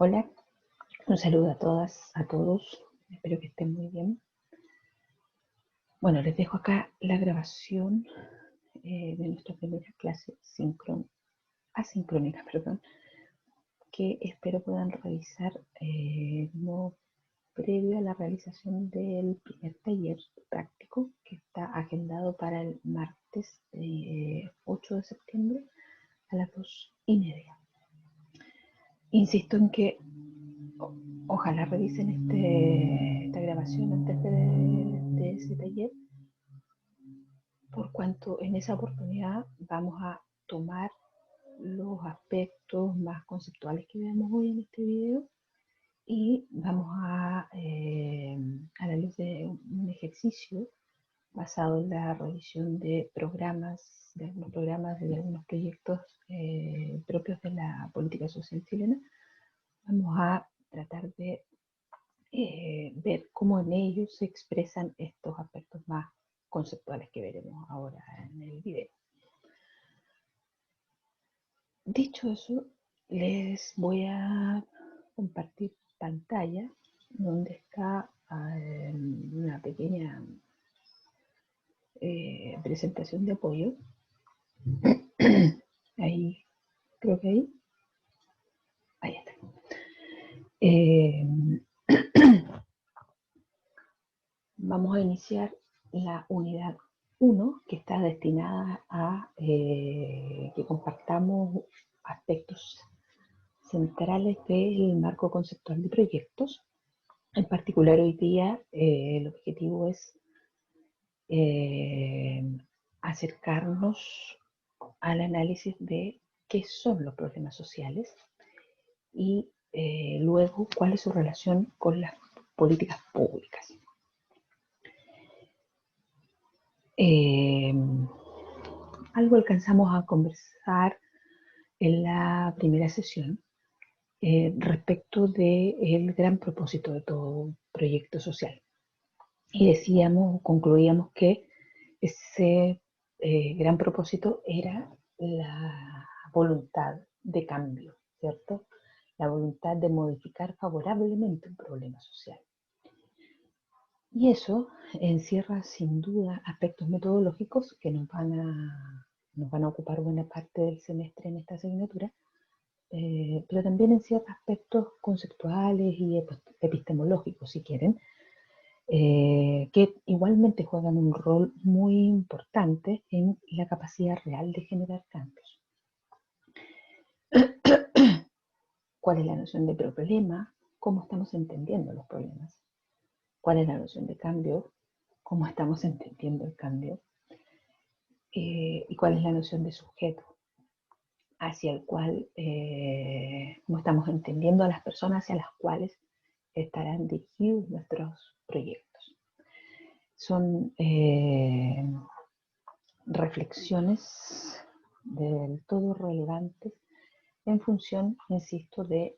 Hola, un saludo a todas, a todos. Espero que estén muy bien. Bueno, les dejo acá la grabación de nuestra primera clase asincrónica, que espero puedan realizar no previo a la realización del primer taller práctico que está agendado para el martes 8 de septiembre a las 2:30. Insisto en que ojalá revisen esta grabación antes de ese taller, por cuanto en esa oportunidad vamos a tomar los aspectos más conceptuales que vemos hoy en este video y vamos a la luz de un ejercicio basado en la revisión de programas, de algunos programas, de algunos proyectos propios de la política social chilena. Vamos a tratar de ver cómo en ellos se expresan estos aspectos más conceptuales que veremos ahora en el video. Dicho eso, les voy a compartir pantalla donde está una pequeña presentación de apoyo. Ahí, creo que ahí está. Vamos a iniciar la unidad 1, que está destinada a que compartamos aspectos centrales del marco conceptual de proyectos. En particular hoy día el objetivo es acercarnos al análisis de qué son los problemas sociales y luego cuál es su relación con las políticas públicas. Algo alcanzamos a conversar en la primera sesión respecto del gran propósito de todo proyecto social. Y concluíamos que ese gran propósito era la voluntad de cambio, ¿cierto? La voluntad de modificar favorablemente un problema social. Y eso encierra sin duda aspectos metodológicos que nos van a ocupar buena parte del semestre en esta asignatura, pero también encierra aspectos conceptuales y epistemológicos, si quieren, que igualmente juegan un rol muy importante en la capacidad real de generar cambios. ¿Cuál es la noción de problema? ¿Cómo estamos entendiendo los problemas? ¿Cuál es la noción de cambio? ¿Cómo estamos entendiendo el cambio? ¿Y cuál es la noción de sujeto? Hacia el cual, cómo estamos entendiendo a las personas hacia las cuales estarán dirigidos nuestros proyectos. Son reflexiones del todo relevantes en función, insisto, de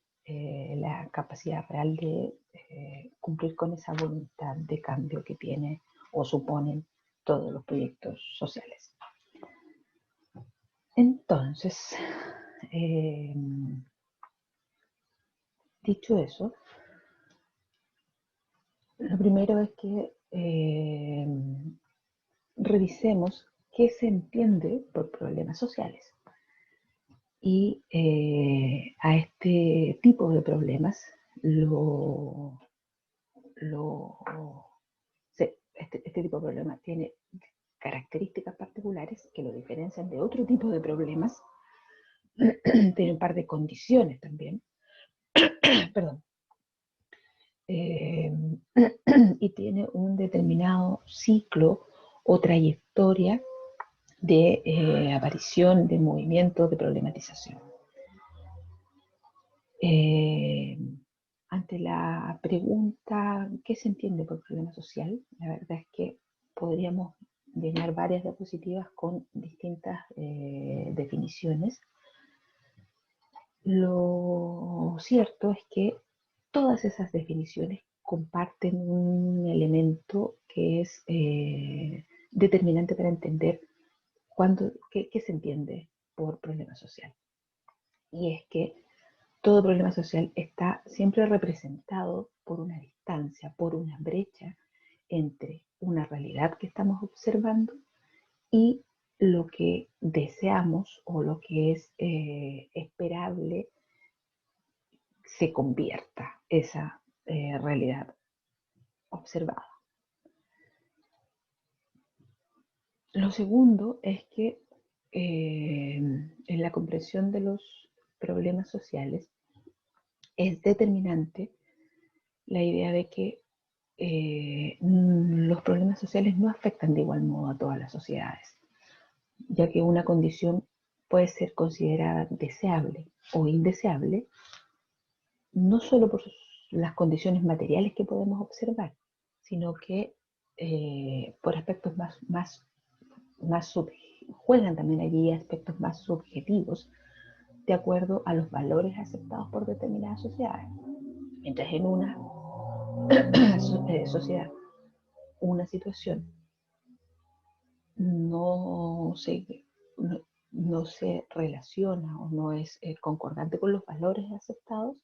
la capacidad real de cumplir con esa voluntad de cambio que tiene o suponen todos los proyectos sociales. Entonces, dicho eso, lo primero es que revisemos qué se entiende por problemas sociales. Y a este tipo de problemas este tipo de problema tiene características particulares que lo diferencian de otro tipo de problemas. Tiene un par de condiciones también. Perdón. Y tiene un determinado ciclo o trayectoria de aparición, de movimiento, de problematización. Ante la pregunta ¿qué se entiende por problema social? La verdad es que podríamos llenar varias diapositivas con distintas definiciones. Lo cierto es que todas esas definiciones comparten un elemento que es determinante para entender qué se entiende por problema social. Y es que todo problema social está siempre representado por una distancia, por una brecha entre una realidad que estamos observando y lo que deseamos o lo que es esperable se convierta esa realidad observada. Lo segundo es que en la comprensión de los problemas sociales es determinante la idea de que los problemas sociales no afectan de igual modo a todas las sociedades, ya que una condición puede ser considerada deseable o indeseable, no solo por las condiciones materiales que podemos observar, sino que por aspectos juegan también allí aspectos más subjetivos de acuerdo a los valores aceptados por determinadas sociedades. Mientras en una sociedad, una situación no se, no, no se relaciona o no es concordante con los valores aceptados,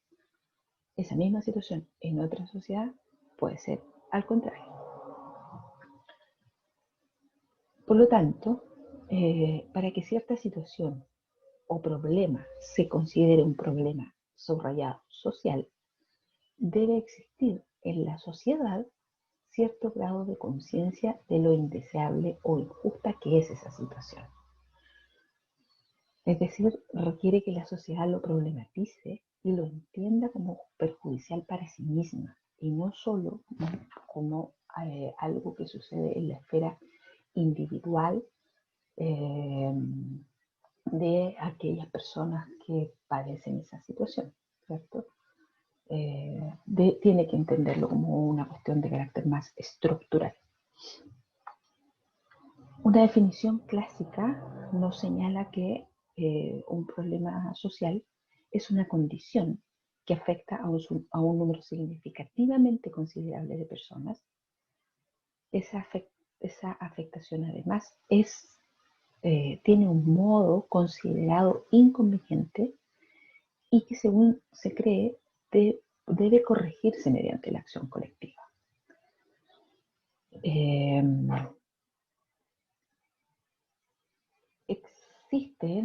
esa misma situación en otra sociedad puede ser al contrario. Por lo tanto, para que cierta situación o problema se considere un problema subrayado social, debe existir en la sociedad cierto grado de conciencia de lo indeseable o injusta que es esa situación. Es decir, requiere que la sociedad lo problematice y lo entienda como perjudicial para sí misma y no solo como algo que sucede en la esfera individual de aquellas personas que padecen esa situación, ¿cierto? Tiene que entenderlo como una cuestión de carácter más estructural. Una definición clásica nos señala que un problema social es una condición que afecta a un número significativamente considerable de personas. Esa afectación además tiene un modo considerado inconveniente y que según se cree debe corregirse mediante la acción colectiva. Existe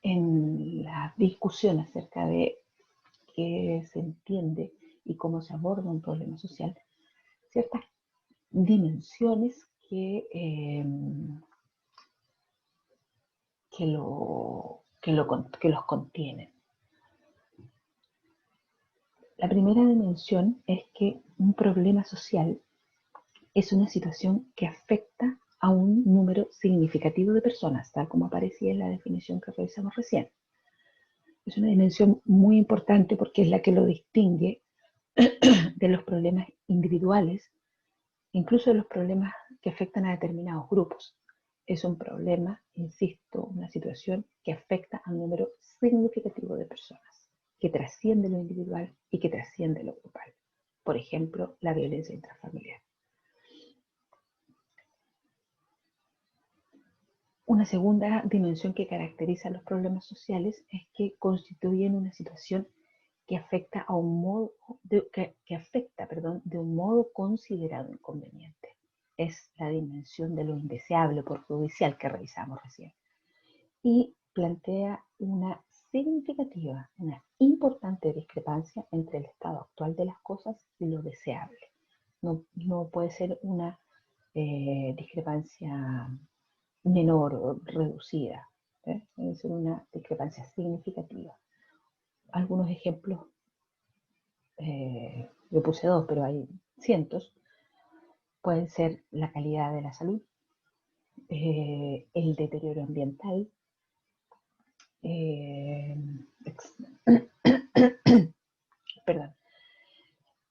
en la discusión acerca de qué se entiende y cómo se aborda un problema social, ciertas dimensiones que los contienen. La primera dimensión es que un problema social es una situación que afecta a un número significativo de personas, tal como aparecía en la definición que revisamos recién. Es una dimensión muy importante porque es la que lo distingue de los problemas individuales, incluso de los problemas que afectan a determinados grupos. Es un problema, insisto, una situación que afecta a un número significativo de personas, que trasciende lo individual y que trasciende lo grupal. Por ejemplo, la violencia intrafamiliar. Una segunda dimensión que caracteriza los problemas sociales es que constituyen una situación que afecta de un modo considerado inconveniente. Es la dimensión de lo indeseable perjudicial que revisamos recién. Y plantea una significativa, una importante discrepancia entre el estado actual de las cosas y lo deseable. No puede ser una discrepancia menor o reducida, debe ser una discrepancia significativa. Algunos ejemplos, yo puse 2, pero hay cientos, pueden ser la calidad de la salud, el deterioro ambiental, perdón,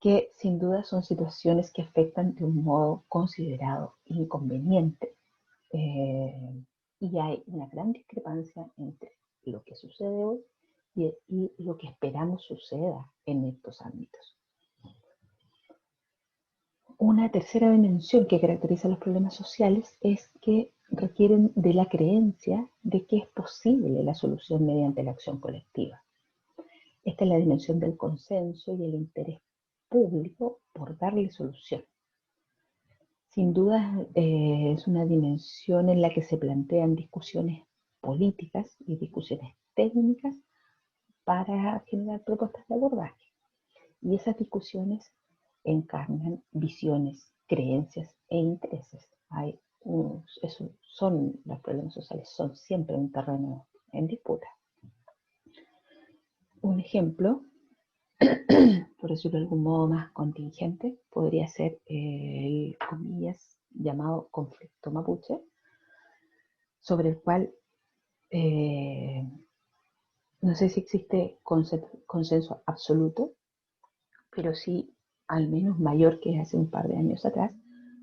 que sin duda son situaciones que afectan de un modo considerado inconveniente. Y hay una gran discrepancia entre lo que sucede hoy y lo que esperamos suceda en estos ámbitos. Una tercera dimensión que caracteriza los problemas sociales es que requieren de la creencia de que es posible la solución mediante la acción colectiva. Esta es la dimensión del consenso y el interés público por darle solución. Sin duda es una dimensión en la que se plantean discusiones políticas y discusiones técnicas para generar propuestas de abordaje. Y esas discusiones encarnan visiones, creencias e intereses. Los problemas sociales son siempre un terreno en disputa. Un ejemplo, por decirlo de algún modo más contingente, podría ser el, comillas, llamado conflicto mapuche, sobre el cual no sé si existe consenso absoluto, pero sí al menos mayor que hace un par de años atrás,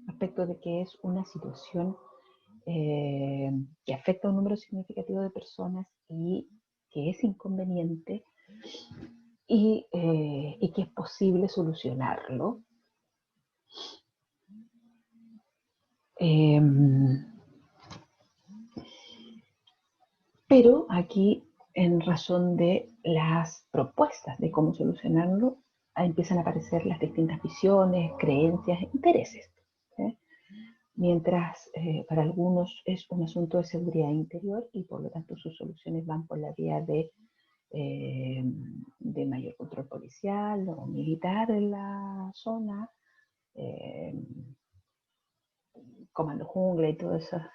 respecto de que es una situación que afecta a un número significativo de personas y que es inconveniente y que es posible solucionarlo. Pero aquí, en razón de las propuestas de cómo solucionarlo, empiezan a aparecer las distintas visiones, creencias, intereses. ¿Sí? Mientras para algunos es un asunto de seguridad interior y por lo tanto sus soluciones van por la vía de mayor control policial o militar en la zona, comando jungla y todas esas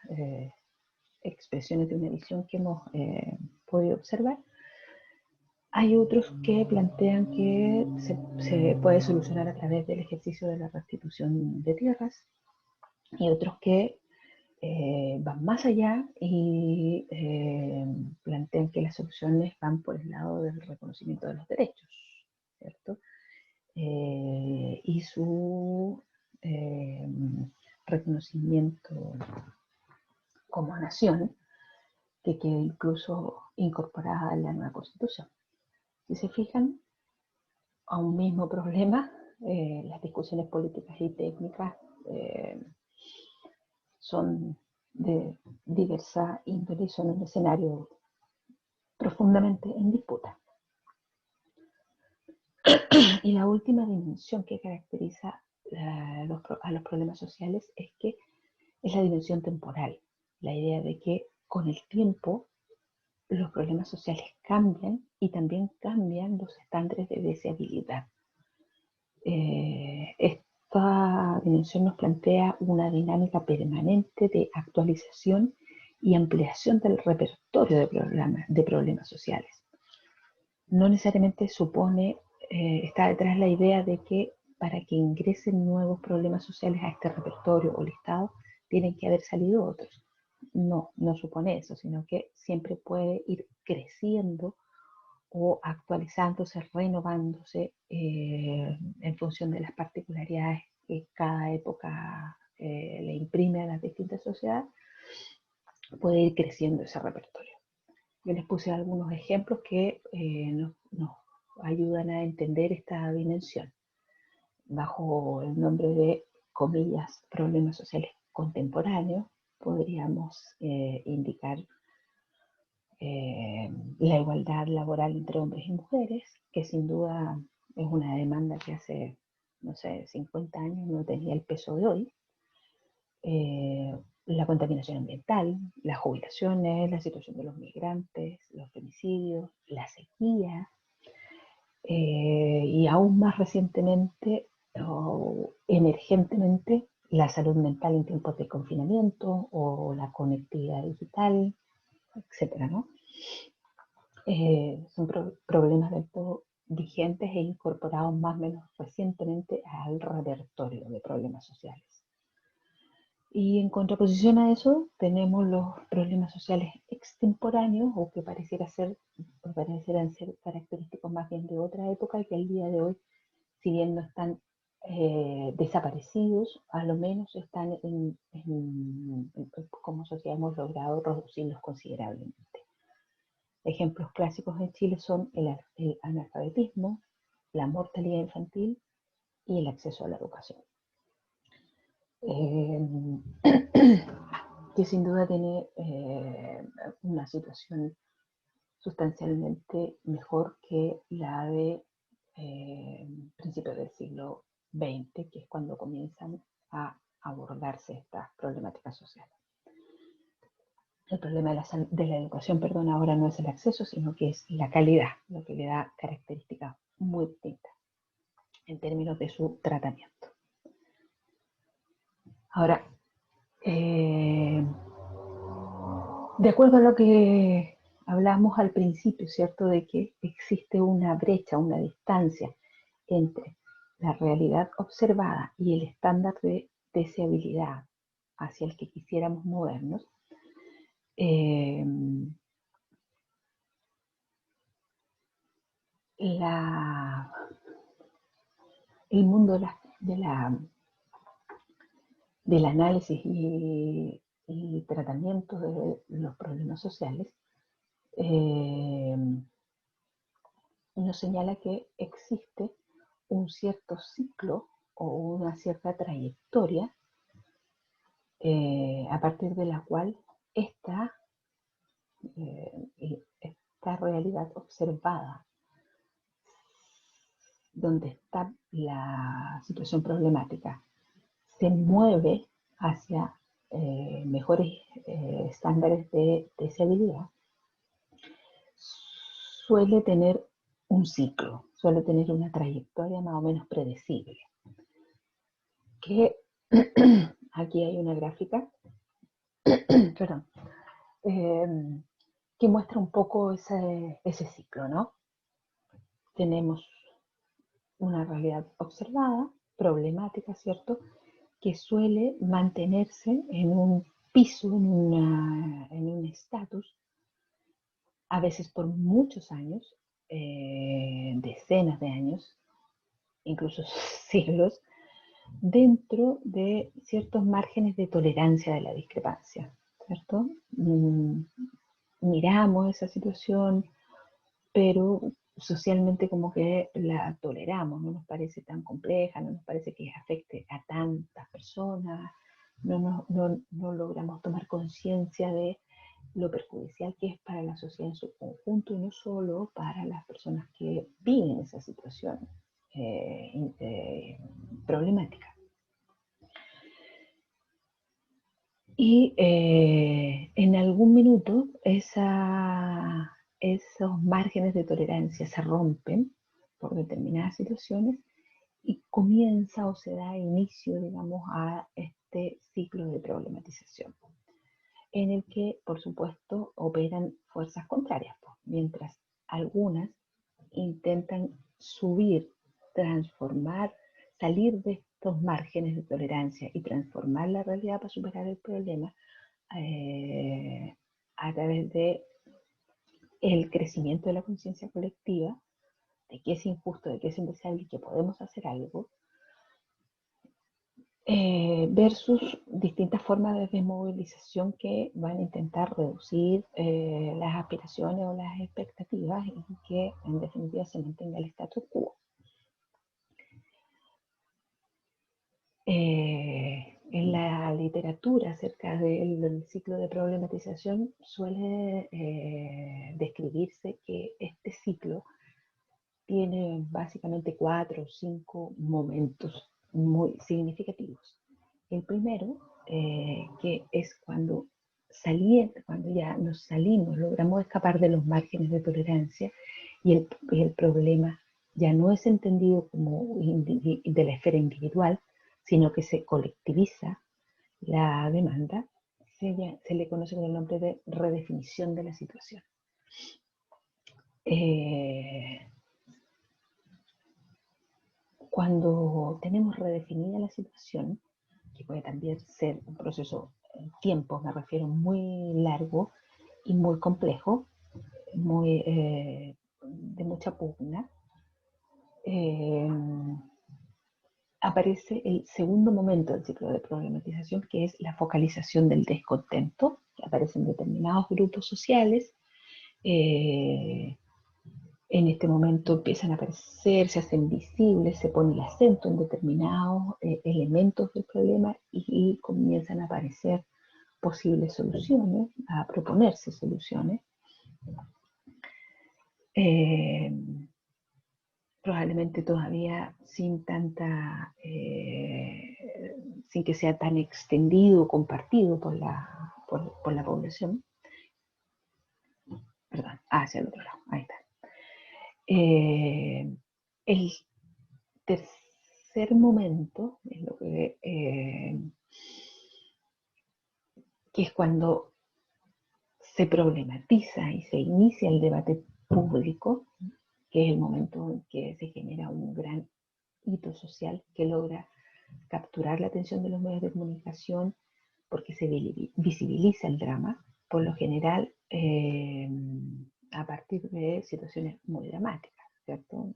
expresiones de una visión que hemos podido observar. Hay otros que plantean que se puede solucionar a través del ejercicio de la restitución de tierras y otros que van más allá y plantean que las soluciones van por el lado del reconocimiento de los derechos, ¿cierto? Y su reconocimiento como nación, que quede incluso incorporada en la nueva Constitución. Si se fijan, a un mismo problema, las discusiones políticas y técnicas son de diversa índole y son un escenario profundamente en disputa. Y la última dimensión que caracteriza a los problemas sociales es que es la dimensión temporal, la idea de que con el tiempo los problemas sociales cambian y también cambian los estándares de deseabilidad. Esta dimensión nos plantea una dinámica permanente de actualización y ampliación del repertorio de problemas sociales. No necesariamente supone, está detrás la idea de que para que ingresen nuevos problemas sociales a este repertorio o listado, tienen que haber salido otros. No, no supone eso, sino que siempre puede ir creciendo o actualizándose, renovándose en función de las particularidades que cada época le imprime a las distintas sociedades, puede ir creciendo ese repertorio. Yo les puse algunos ejemplos que nos ayudan a entender esta dimensión. Bajo el nombre de, comillas, problemas sociales contemporáneos, podríamos indicar la igualdad laboral entre hombres y mujeres, que sin duda es una demanda que hace, no sé, 50 años no tenía el peso de hoy. La contaminación ambiental, las jubilaciones, la situación de los migrantes, los femicidios, la sequía, y aún más recientemente o emergentemente la salud mental en tiempos de confinamiento o la conectividad digital, etcétera, ¿no? Son problemas del todo vigentes e incorporados más o menos recientemente al repertorio de problemas sociales. Y en contraposición a eso tenemos los problemas sociales extemporáneos o que parecieran ser característicos más bien de otra época y que al día de hoy, si bien no están desaparecidos, a lo menos están como sociedad hemos logrado reducirlos considerablemente. Ejemplos clásicos en Chile son el analfabetismo, la mortalidad infantil y el acceso a la educación. que sin duda tiene una situación sustancialmente mejor que la de principios del siglo XX, que es cuando comienzan a abordarse estas problemáticas sociales. El problema de la educación, perdón, ahora no es el acceso, sino que es la calidad, lo que le da características muy distintas en términos de su tratamiento. Ahora, de acuerdo a lo que hablamos al principio, ¿cierto? De que existe una brecha, una distancia entre la realidad observada y el estándar de deseabilidad hacia el que quisiéramos movernos. El mundo del análisis y tratamiento de los problemas sociales nos señala que existe un cierto ciclo o una cierta trayectoria a partir de la cual esta realidad observada, donde está la situación problemática, se mueve hacia mejores estándares de deseabilidad, suele tener un ciclo, suele tener una trayectoria más o menos predecible. Que aquí hay una gráfica, perdón, que muestra un poco ese ciclo, ¿no? Tenemos una realidad observada, problemática, ¿cierto?, que suele mantenerse en un piso, en un estatus, a veces por muchos años, decenas de años, incluso siglos, dentro de ciertos márgenes de tolerancia de la discrepancia, ¿cierto? Miramos esa situación, pero socialmente como que la toleramos, no nos parece tan compleja, no nos parece que afecte a tantas personas, no logramos tomar conciencia de lo perjudicial que es para la sociedad en su conjunto y no solo para las personas que viven esa situación problemática. Y en algún minuto esos márgenes de tolerancia se rompen por determinadas situaciones y comienza o se da inicio, digamos, a este ciclo de problematización, en el que, por supuesto, operan fuerzas contrarias, pues, mientras algunas intentan subir, transformar, salir de estos márgenes de tolerancia y transformar la realidad para superar el problema a través de el crecimiento de la conciencia colectiva, de que es injusto, de que es indeseable y que podemos hacer algo, versus distintas formas de desmovilización que van a intentar reducir las aspiraciones o las expectativas y que en definitiva se mantenga el status quo. En la literatura acerca del ciclo de problematización suele describirse que este ciclo tiene básicamente 4 o 5 momentos muy significativos. El primero, que es cuando ya nos salimos, logramos escapar de los márgenes de tolerancia y el problema ya no es entendido como de la esfera individual, sino que se colectiviza la demanda, se le conoce con el nombre de redefinición de la situación. Cuando tenemos redefinida la situación, que puede también ser un proceso en tiempo, me refiero, muy largo y muy complejo, de mucha pugna, aparece el segundo momento del ciclo de problematización, que es la focalización del descontento, que aparece en determinados grupos sociales. En este momento empiezan a aparecer, se hacen visibles, se pone el acento en determinados elementos del problema y comienzan a aparecer posibles soluciones, a proponerse soluciones. Probablemente todavía sin sin que sea tan extendido o compartido por la población. Perdón, hacia el otro lado, ahí está. El tercer momento es lo que es cuando se problematiza y se inicia el debate público, que es el momento en que se genera un gran hito social que logra capturar la atención de los medios de comunicación porque se visibiliza el drama, por lo general a partir de situaciones muy dramáticas, ¿cierto?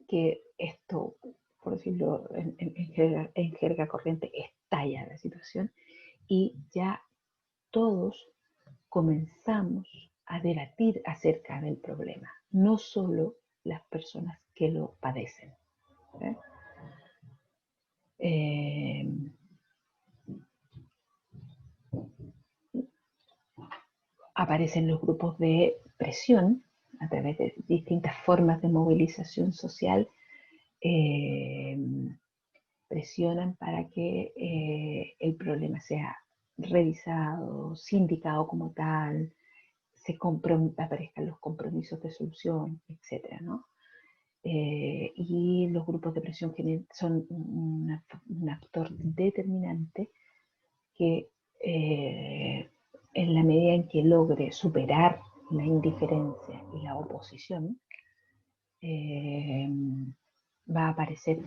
Que esto, por decirlo en jerga corriente, estalla la situación y ya todos comenzamos a debatir acerca del problema, no solo las personas que lo padecen. Aparecen los grupos de presión a través de distintas formas de movilización social, presionan para que el problema sea revisado, sindicado como tal, aparezcan los compromisos de solución, etc., ¿no? Y los grupos de presión son un actor determinante que en la medida en que logre superar la indiferencia y la oposición, va a aparecer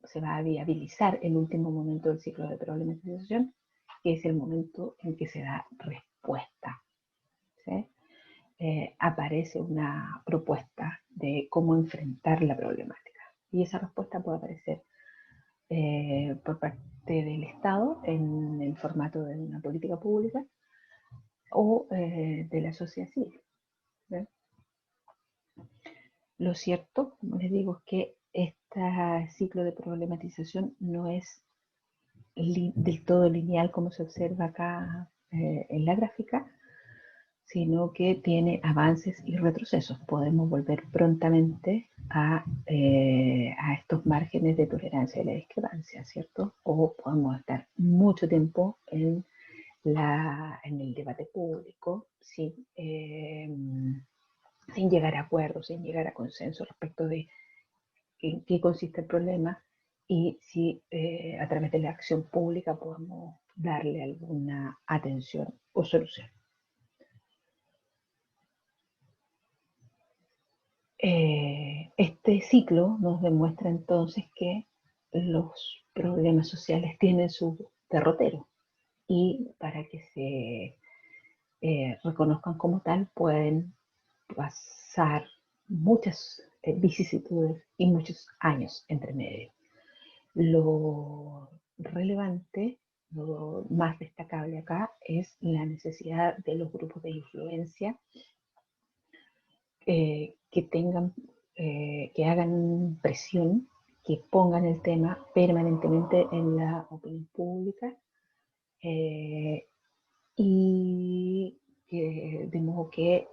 se va a viabilizar el último momento del ciclo de problematización, que es el momento en que se da respuesta. ¿Sí? Aparece una propuesta de cómo enfrentar la problemática. Y esa respuesta puede aparecer por parte del Estado en el formato de una política pública o de la sociedad civil. ¿Ven? Lo cierto, como les digo, es que este ciclo de problematización no es del todo lineal como se observa acá en la gráfica, sino que tiene avances y retrocesos. Podemos volver prontamente a estos márgenes de tolerancia y la discrepancia, ¿cierto? O podemos estar mucho tiempo en el debate público sin llegar a acuerdos, sin llegar a consenso respecto de en qué consiste el problema y si a través de la acción pública podemos darle alguna atención o solución. Este ciclo nos demuestra entonces que los problemas sociales tienen su derrotero y para que se reconozcan como tal pueden pasar muchas vicisitudes y muchos años entre medio. Lo relevante, lo más destacable acá es la necesidad de los grupos de influencia que hagan presión, que pongan el tema permanentemente en la opinión pública y de modo que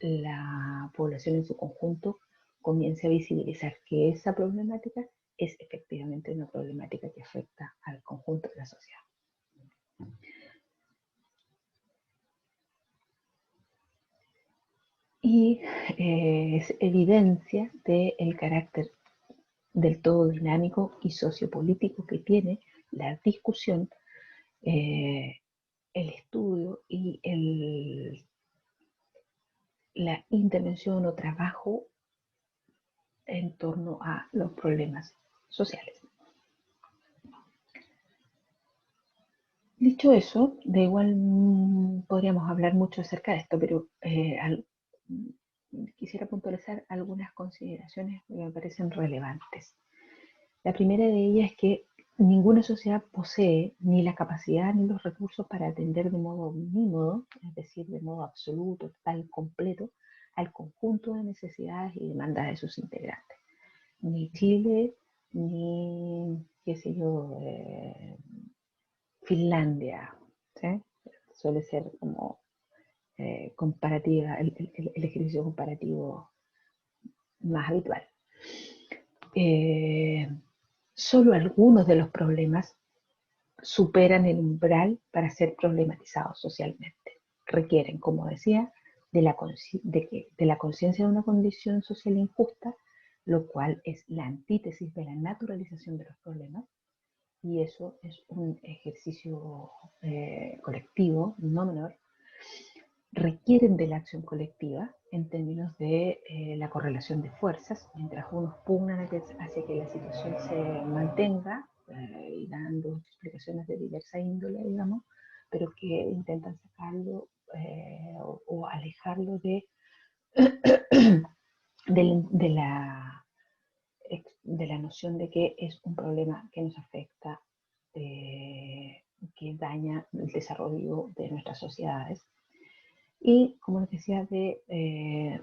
la población en su conjunto comience a visibilizar que esa problemática es efectivamente una problemática que afecta al conjunto de la sociedad. Y es evidencia del carácter del todo dinámico y sociopolítico que tiene la discusión, el estudio y la intervención o trabajo en torno a los problemas sociales. Dicho eso, de igual podríamos hablar mucho acerca de esto, pero quisiera puntualizar algunas consideraciones que me parecen relevantes. La primera de ellas es que ninguna sociedad posee ni la capacidad ni los recursos para atender de modo omnímodo, es decir, de modo absoluto, total, completo, al conjunto de necesidades y demandas de sus integrantes. Ni Chile, ni, qué sé yo, Finlandia, ¿sí? Suele ser como comparativa, el ejercicio comparativo más habitual. Solo algunos de los problemas superan el umbral para ser problematizados socialmente. Requieren, como decía, de la conciencia de una condición social injusta, lo cual es la antítesis de la naturalización de los problemas, y eso es un ejercicio colectivo no menor. Requieren de la acción colectiva en términos de la correlación de fuerzas, mientras unos pugnan hacia que la situación se mantenga y dando explicaciones de diversa índole, digamos, pero que intentan sacarlo o alejarlo de la noción de que es un problema que nos afecta, que daña el desarrollo de nuestras sociedades. Y, como les decía,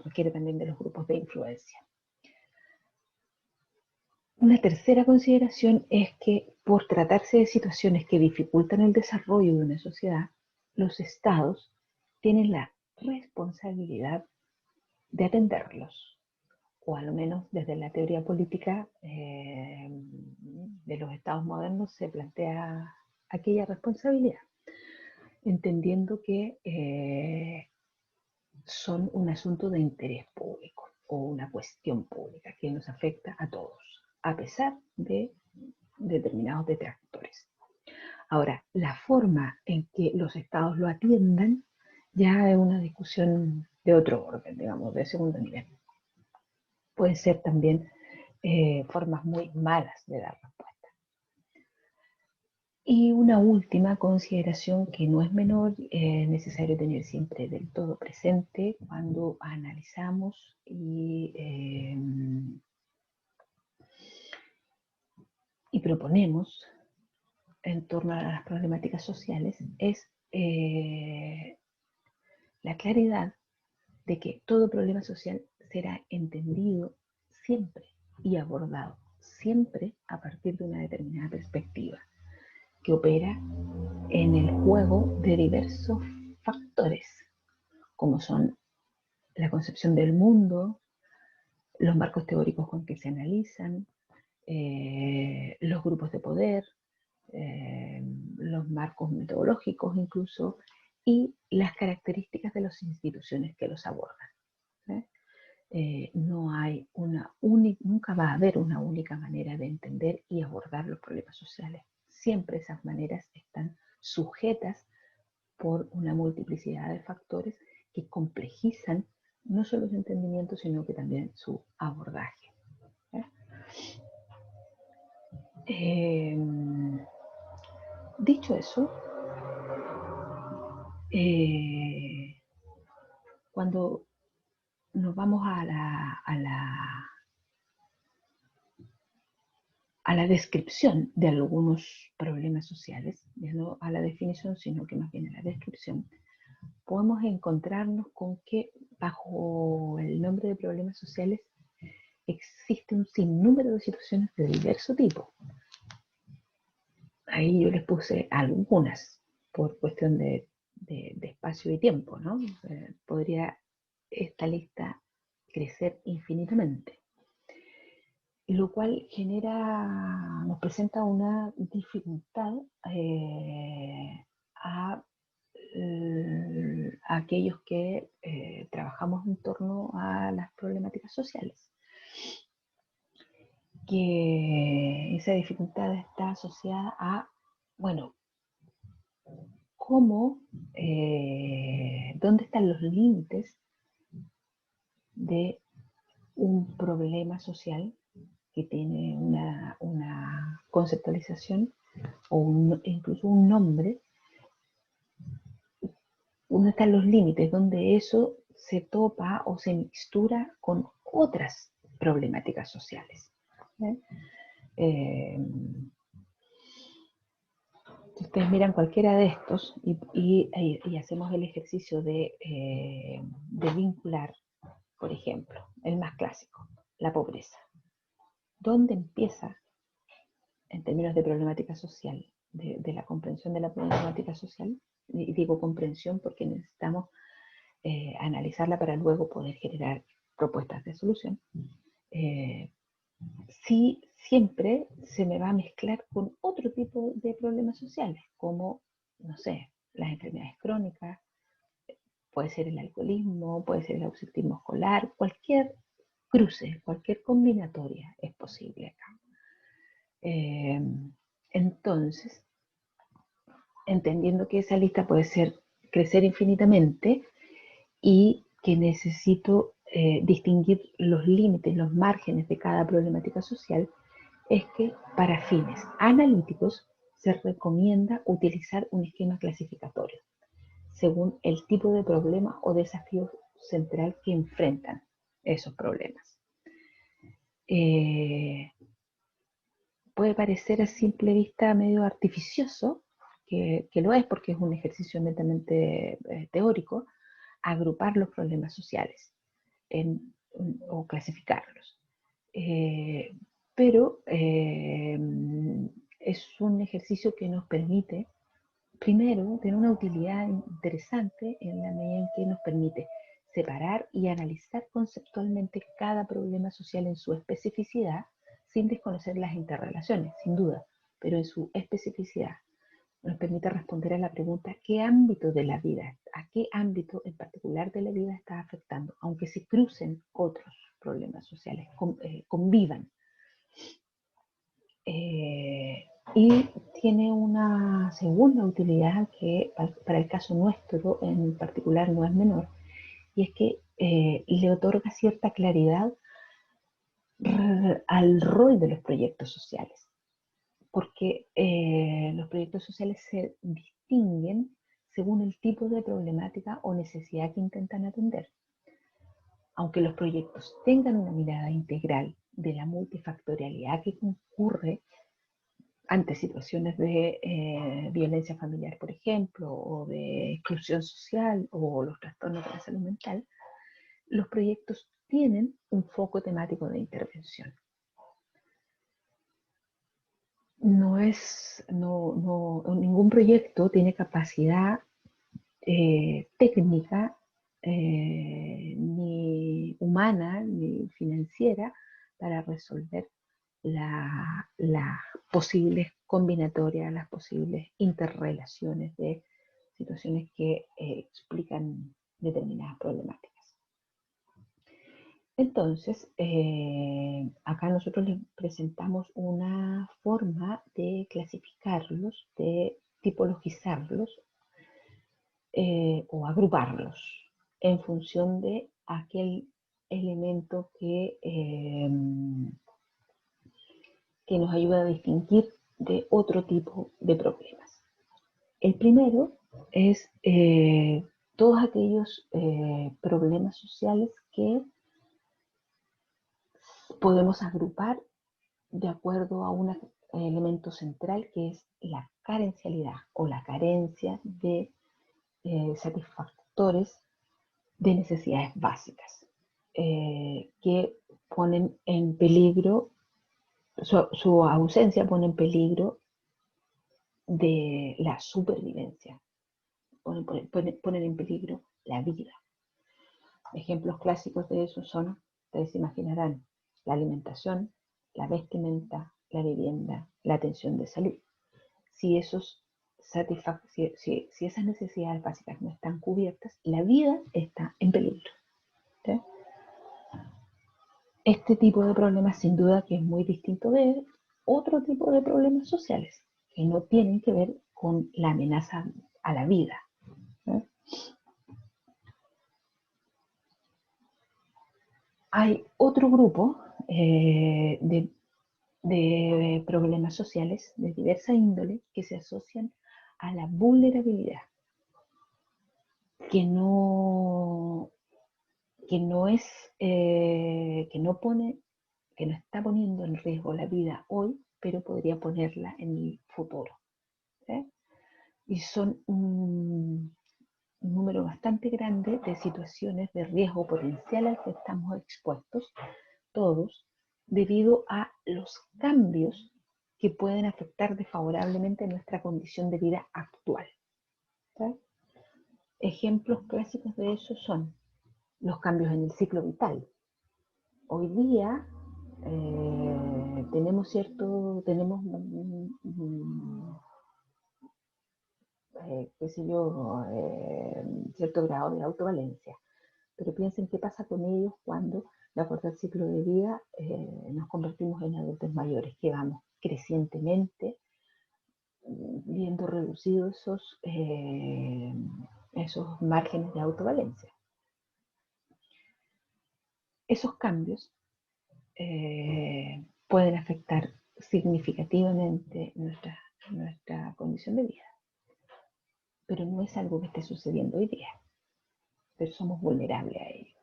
requiere también de los grupos de influencia. Una tercera consideración es que, por tratarse de situaciones que dificultan el desarrollo de una sociedad, los estados tienen la responsabilidad de atenderlos, o al menos desde la teoría política de los estados modernos se plantea aquella responsabilidad, entendiendo que son un asunto de interés público o una cuestión pública que nos afecta a todos, a pesar de determinados detractores. Ahora, la forma en que los estados lo atiendan ya es una discusión de otro orden, digamos, de segundo nivel. Pueden ser también formas muy malas de dar respuesta. Y una última consideración que no es menor, es necesario tener siempre del todo presente cuando analizamos y proponemos en torno a las problemáticas sociales, es la claridad de que todo problema social será entendido siempre y abordado siempre a partir de una determinada perspectiva que opera en el juego de diversos factores, como son la concepción del mundo, los marcos teóricos con que se analizan, los grupos de poder, los marcos metodológicos incluso, y las características de las instituciones que los abordan. No hay nunca va a haber una única manera de entender y abordar los problemas sociales. Siempre esas maneras están sujetas por una multiplicidad de factores que complejizan no solo su entendimiento, sino que también su abordaje. Dicho eso, cuando nos vamos a la descripción de algunos problemas sociales, ya no a la definición, sino que más bien a la descripción, podemos encontrarnos con que bajo el nombre de problemas sociales existe un sinnúmero de situaciones de diverso tipo. Ahí yo les puse algunas por cuestión de espacio y tiempo, ¿no? Podría esta lista crecer infinitamente, lo cual nos presenta una dificultad a aquellos que trabajamos en torno a las problemáticas sociales. Que esa dificultad está asociada a, bueno, dónde están los límites de un problema social que tiene una conceptualización o incluso un nombre, dónde están los límites, donde eso se topa o se mixtura con otras problemáticas sociales. Si ustedes miran cualquiera de estos y hacemos el ejercicio de vincular, por ejemplo, el más clásico, la pobreza. ¿Dónde empieza, en términos de problemática social, de la comprensión de la problemática social. Y digo comprensión porque necesitamos analizarla para luego poder generar propuestas de solución. Sí, siempre se me va a mezclar con otro tipo de problemas sociales, como, no sé, las enfermedades crónicas, puede ser el alcoholismo, puede ser el ausentismo escolar, cualquier cruce, cualquier combinatoria es posible acá. Entonces, entendiendo que esa lista puede ser crecer infinitamente y que necesito distinguir los límites, los márgenes de cada problemática social, es que para fines analíticos se recomienda utilizar un esquema clasificatorio según el tipo de problema o desafío central que enfrentan esos problemas. Puede parecer a simple vista medio artificioso, que lo es porque es un ejercicio netamente teórico, agrupar los problemas sociales o clasificarlos. Pero es un ejercicio que nos permite, primero, tener una utilidad interesante en la medida en que nos permite separar y analizar conceptualmente cada problema social en su especificidad, sin desconocer las interrelaciones, sin duda, pero en su especificidad. Nos permite responder a la pregunta ¿qué ámbito de la vida, a qué ámbito en particular de la vida está afectando? Aunque se crucen otros problemas sociales, convivan. Y tiene una segunda utilidad que para el caso nuestro en particular no es menor, y es que le otorga cierta claridad al rol de los proyectos sociales, porque los proyectos sociales se distinguen según el tipo de problemática o necesidad que intentan atender. Aunque los proyectos tengan una mirada integral de la multifactorialidad que concurre ante situaciones de violencia familiar, por ejemplo, o de exclusión social o los trastornos de la salud mental, los proyectos tienen un foco temático de intervención. Ningún proyecto tiene capacidad técnica, ni humana, ni financiera, para resolver las posibles combinatorias, las posibles interrelaciones de situaciones que explican determinadas problemáticas. Entonces, acá nosotros les presentamos una forma de clasificarlos, de tipologizarlos o agruparlos en función de aquel elemento que nos ayuda a distinguir de otro tipo de problemas. El primero es todos aquellos problemas sociales que podemos agrupar de acuerdo a un elemento central que es la carencialidad o la carencia de satisfactores de necesidades básicas que ponen en peligro, su ausencia pone en peligro de la supervivencia, ponen en peligro la vida. Ejemplos clásicos de eso son, ustedes se imaginarán, la alimentación, la vestimenta, la vivienda, la atención de salud. Si esas necesidades básicas no están cubiertas, la vida está en peligro. ¿Sí? Este tipo de problemas sin duda que es muy distinto de otro tipo de problemas sociales que no tienen que ver con la amenaza a la vida. ¿Sí? Hay otro grupo de problemas sociales de diversa índole que se asocian a la vulnerabilidad, que no es, que no está poniendo en riesgo la vida hoy, pero podría ponerla en el futuro. ¿Sí? Y son un número bastante grande de situaciones de riesgo potencial al que estamos expuestos todos debido a los cambios que pueden afectar desfavorablemente nuestra condición de vida actual. ¿Sí? Ejemplos clásicos de eso son los cambios en el ciclo vital. Hoy día tenemos cierto grado de autovalencia, pero piensen qué pasa con ellos cuando, de acuerdo al ciclo de vida, nos convertimos en adultos mayores, que vamos crecientemente viendo reducidos esos márgenes de autovalencia. Esos cambios pueden afectar significativamente nuestra condición de vida, pero no es algo que esté sucediendo hoy día, pero somos vulnerables a ello.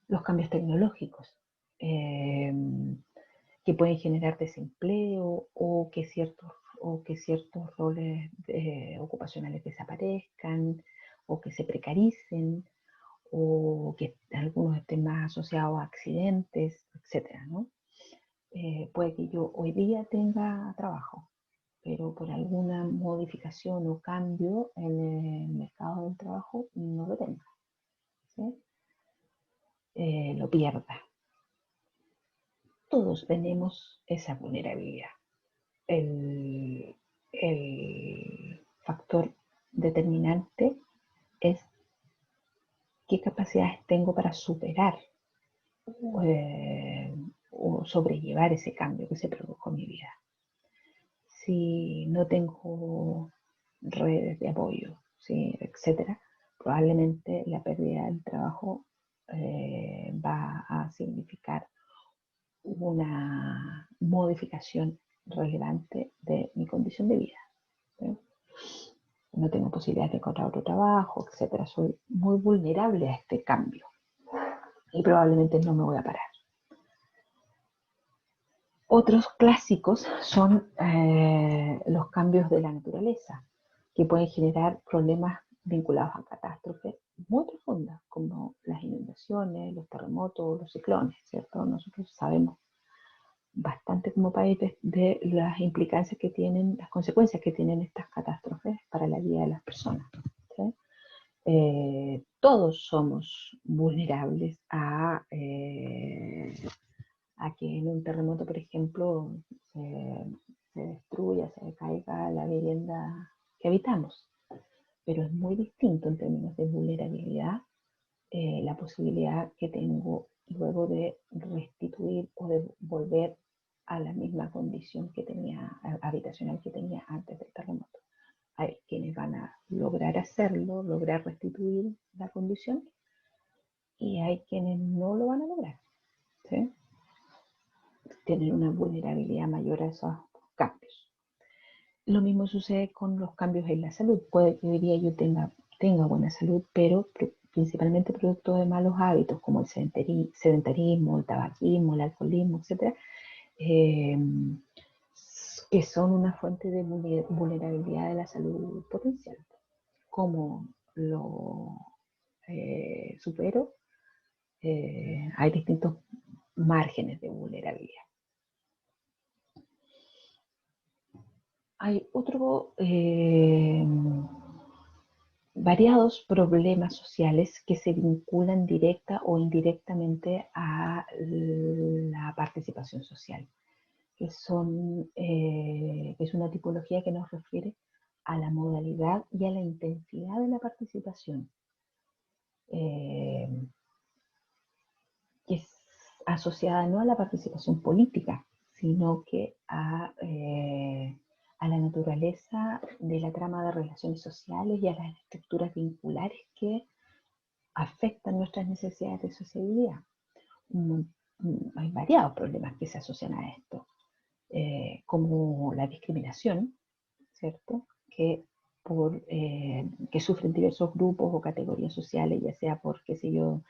Los cambios tecnológicos que pueden generar desempleo o que ciertos roles ocupacionales desaparezcan o que se precaricen o que algunos estén más asociados a accidentes, etcétera, ¿no? Puede que yo hoy día tenga trabajo, pero por alguna modificación o cambio en el mercado del trabajo no lo tenga, ¿sí? Lo pierda. Todos tenemos esa vulnerabilidad. El factor determinante es qué capacidades tengo para superar o sobrellevar ese cambio que se produjo en mi vida. Si no tengo redes de apoyo, ¿sí? Etcétera, probablemente la pérdida del trabajo va a significar una modificación relevante de mi condición de vida, ¿sí? No tengo posibilidad de encontrar otro trabajo, etcétera. Soy muy vulnerable a este cambio y probablemente no me voy a parar. Otros clásicos son los cambios de la naturaleza, que pueden generar problemas vinculados a catástrofes muy profundas, como las inundaciones, los terremotos, los ciclones, ¿cierto? Nosotros sabemos bastante como país de las implicancias que tienen, las consecuencias que tienen estas catástrofes para la vida de las personas, ¿sí? Todos somos vulnerables a que en un terremoto, por ejemplo, se destruya, se caiga la vivienda que habitamos. Pero es muy distinto en términos de vulnerabilidad la posibilidad que tengo luego de restituir o de volver a la misma condición que tenía, habitacional que tenía antes del terremoto. Hay quienes van a lograr hacerlo, lograr restituir la condición, y hay quienes no lo van a lograr, ¿sí? Tienen una vulnerabilidad mayor a esos cambios. Lo mismo sucede con los cambios en la salud. Puede que hoy día yo tenga buena salud, pero principalmente producto de malos hábitos como el sedentarismo, el tabaquismo, el alcoholismo, etcétera, que son una fuente de vulnerabilidad de la salud potencial. ¿Cómo lo supero? Hay distintos márgenes de vulnerabilidad. Hay variados problemas sociales que se vinculan directa o indirectamente a la participación social, que es una tipología que nos refiere a la modalidad y a la intensidad de la participación, que es asociada no a la participación política, sino que a la naturaleza de la trama de relaciones sociales y a las estructuras vinculares que afectan nuestras necesidades de sociabilidad. Hay variados problemas que se asocian a esto, como la discriminación, ¿cierto? Que sufren diversos grupos o categorías sociales, ya sea por, qué sé yo,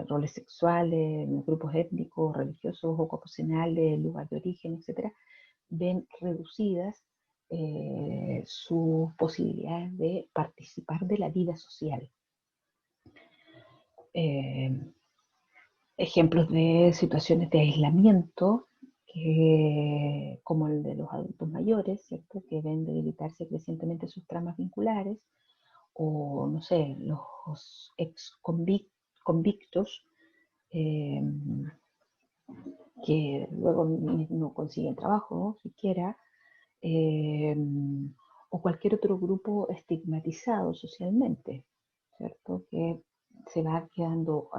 roles sexuales, grupos étnicos, religiosos, ocupacionales, lugar de origen, etcétera, ven reducidas sus posibilidades de participar de la vida social. Ejemplos de situaciones de aislamiento como el de los adultos mayores, ¿cierto? Que ven debilitarse crecientemente sus tramas vinculares, o no sé, los ex convictos eh, que luego no consiguen trabajo, ¿no? Siquiera, eh, o cualquier otro grupo estigmatizado socialmente, ¿cierto? Que se va quedando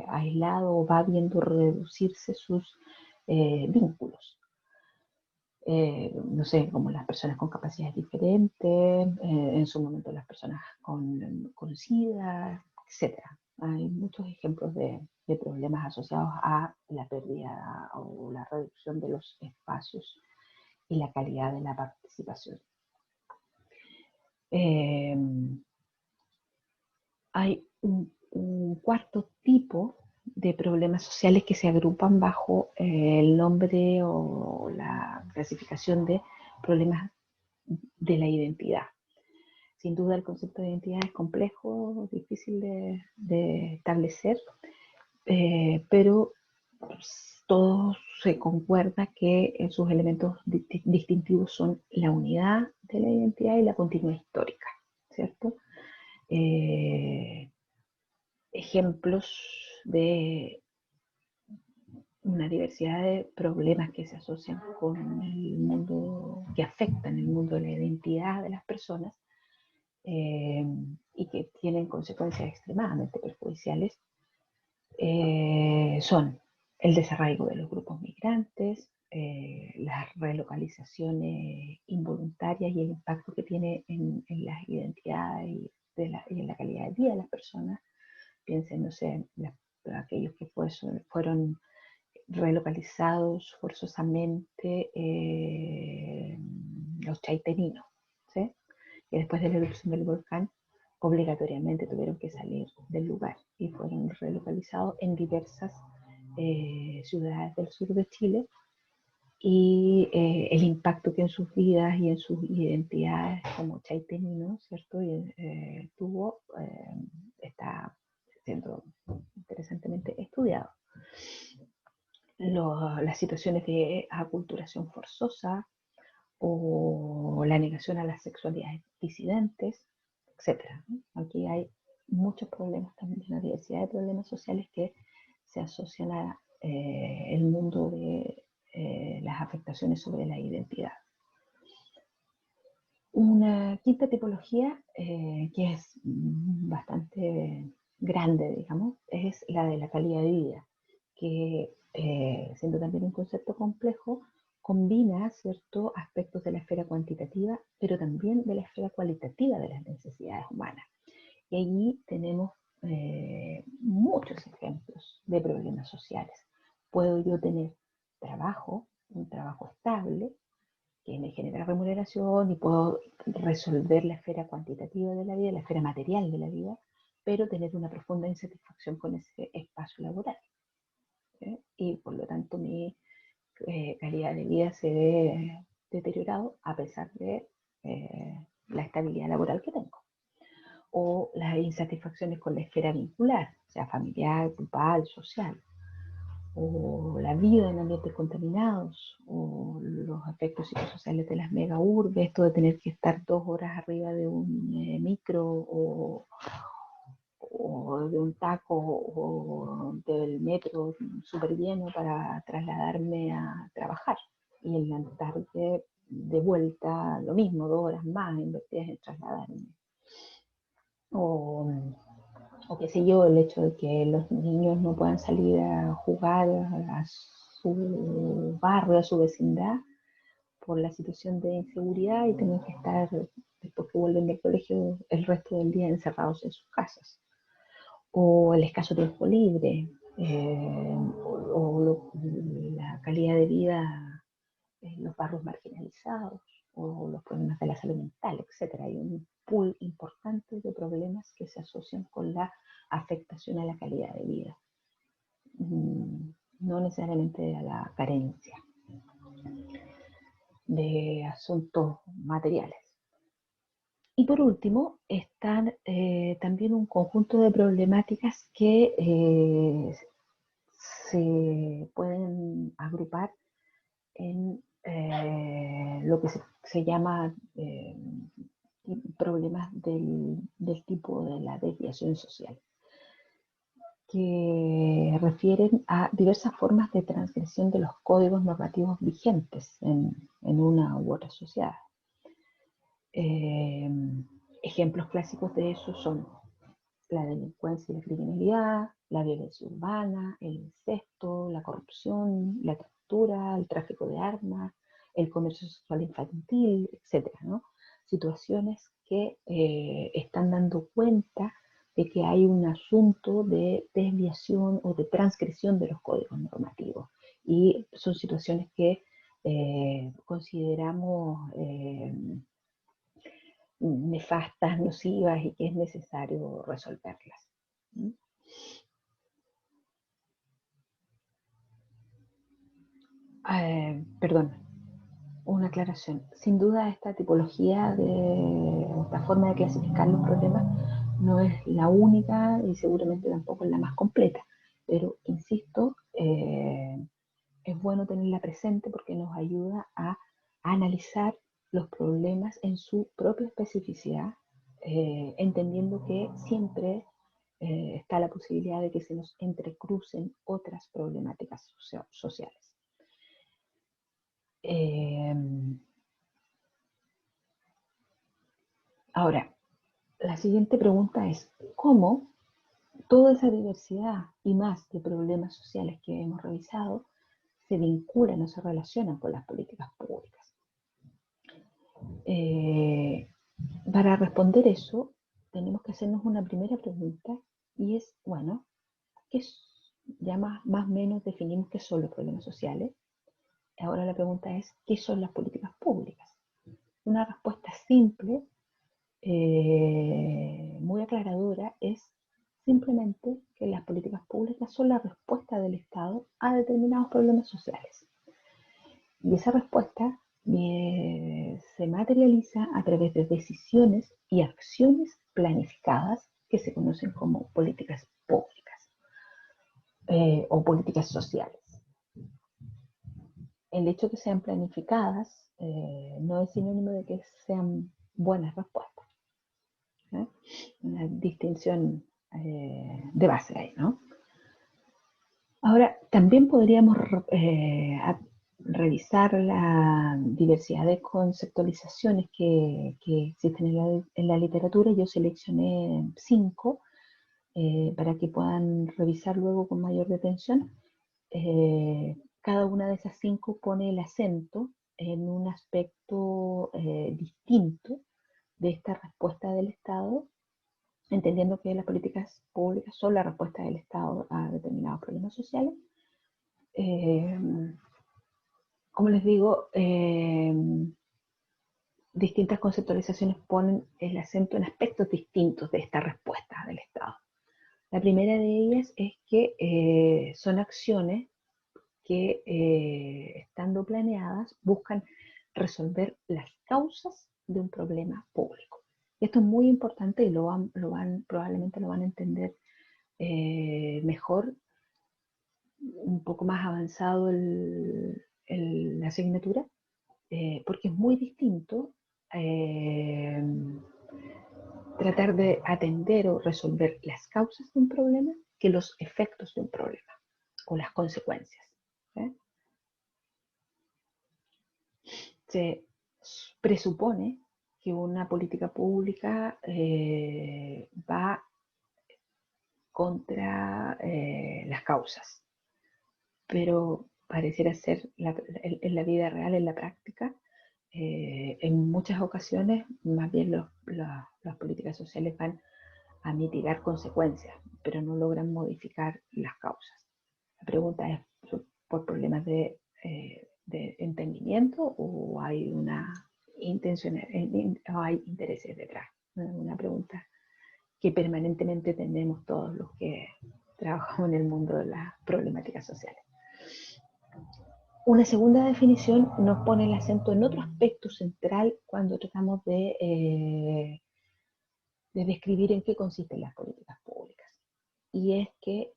aislado o va viendo reducirse sus vínculos. No sé, como las personas con capacidades diferentes, en su momento las personas con SIDA, etcétera. Hay muchos ejemplos de problemas asociados a la pérdida o la reducción de los espacios y la calidad de la participación. Eh, Hay un cuarto tipo de problemas sociales que se agrupan bajo el nombre o la clasificación de problemas de la identidad. Sin duda el concepto de identidad es complejo, difícil de establecer, pero todos se concuerda que sus elementos distintivos son la unidad de la identidad y la continuidad histórica, ¿cierto? Ejemplos de una diversidad de problemas que se asocian con el mundo, que afectan el mundo de la identidad de las personas, y que tienen consecuencias extremadamente perjudiciales, son el desarraigo de los grupos migrantes, las relocalizaciones involuntarias y el impacto que tiene en las identidades y en la calidad de vida de las personas. Piensen, no sé, aquellos que fueron relocalizados forzosamente, los chaiteninos, ¿sí? Que después de la erupción del volcán obligatoriamente tuvieron que salir del lugar y fueron relocalizados en diversas ciudades del sur de Chile, y el impacto que en sus vidas y en sus identidades como chaiteninos, ¿cierto? Tuvo, está siendo interesantemente estudiado. Las situaciones de aculturación forzosa o la negación a las sexualidades disidentes, etcétera. Aquí hay muchos problemas también, una diversidad de problemas sociales que se asocian a el mundo de las afectaciones sobre la identidad. Una quinta tipología, que es bastante grande, digamos, es la de la calidad de vida, que siendo también un concepto complejo, combina ciertos aspectos de la esfera cuantitativa, pero también de la esfera cualitativa de las necesidades humanas. Y allí tenemos muchos ejemplos de problemas sociales. Puedo yo tener trabajo, un trabajo estable, que me genera remuneración y puedo resolver la esfera cuantitativa de la vida, la esfera material de la vida, pero tener una profunda insatisfacción con ese espacio laboral. Y por lo tanto mi calidad de vida se ve deteriorado a pesar de la estabilidad laboral que tengo. O las insatisfacciones con la esfera vincular, sea familiar, grupal, social, o la vida en ambientes contaminados, o los efectos psicosociales de las mega urbes, esto de tener que estar 2 horas arriba de un micro o de un taco o del metro súper lleno para trasladarme a trabajar. Y en la tarde de vuelta lo mismo, 2 horas más invertidas en trasladarme. O o qué sé yo, el hecho de que los niños no puedan salir a jugar a su barrio, a su vecindad, por la situación de inseguridad y tener que estar, después que vuelven del colegio, el resto del día encerrados en sus casas. O el escaso tiempo libre, la calidad de vida en los barrios marginalizados, o los problemas de la salud mental, etcétera. Hay un pool importante de problemas que se asocian con la afectación a la calidad de vida, no necesariamente a la carencia de asuntos materiales. Y por último, están también un conjunto de problemáticas que se pueden agrupar en lo que se llama problemas del tipo de la desviación social, que refieren a diversas formas de transgresión de los códigos normativos vigentes en una u otra sociedad. Ejemplos clásicos de eso son la delincuencia y la criminalidad, la violencia urbana, el incesto, la corrupción, la tortura, el tráfico de armas, el comercio sexual infantil, etcétera, ¿no? Situaciones que están dando cuenta de que hay un asunto de desviación o de transgresión de los códigos normativos. Y son situaciones que consideramos nefastas, nocivas y que es necesario resolverlas. Perdón, una aclaración. Sin duda esta tipología esta forma de clasificar los problemas no es la única y seguramente tampoco es la más completa, pero insisto, es bueno tenerla presente porque nos ayuda a analizar los problemas en su propia especificidad, entendiendo que siempre está la posibilidad de que se nos entrecrucen otras problemáticas sociales. Ahora, la siguiente pregunta es, ¿cómo toda esa diversidad y más de problemas sociales que hemos revisado se vinculan o se relacionan con las políticas públicas? Para responder eso, tenemos que hacernos una primera pregunta y es, bueno, ¿qué ya más o menos definimos qué son los problemas sociales? Ahora la pregunta es, ¿qué son las políticas públicas? Una respuesta simple, muy aclaradora, es simplemente que las políticas públicas son la respuesta del Estado a determinados problemas sociales. Y esa respuesta se materializa a través de decisiones y acciones planificadas que se conocen como políticas públicas o políticas sociales. El hecho de que sean planificadas no es sinónimo de que sean buenas respuestas. Una distinción de base ahí, ¿no? Ahora, también podríamos revisar la diversidad de conceptualizaciones que existen en la literatura. Yo seleccioné 5 para que puedan revisar luego con mayor detención. Cada una de esas 5 pone el acento en un aspecto distinto de esta respuesta del Estado, entendiendo que las políticas públicas son la respuesta del Estado a determinados problemas sociales. Como les digo, distintas conceptualizaciones ponen el acento en aspectos distintos de esta respuesta del Estado. La primera de ellas es que son acciones que, estando planeadas, buscan resolver las causas de un problema público. Esto es muy importante y probablemente lo van a entender mejor un poco más avanzado la asignatura, porque es muy distinto tratar de atender o resolver las causas de un problema que los efectos de un problema o las consecuencias. Se presupone que una política pública va contra las causas, pero pareciera ser en la vida real, en la práctica, en muchas ocasiones más bien las políticas sociales van a mitigar consecuencias, pero no logran modificar las causas. La pregunta es, ¿por problemas de entendimiento o hay una intención o hay intereses detrás? Una pregunta que permanentemente tenemos todos los que trabajamos en el mundo de las problemáticas sociales. Una segunda definición nos pone el acento en otro aspecto central cuando tratamos de describir en qué consisten las políticas públicas. Y es que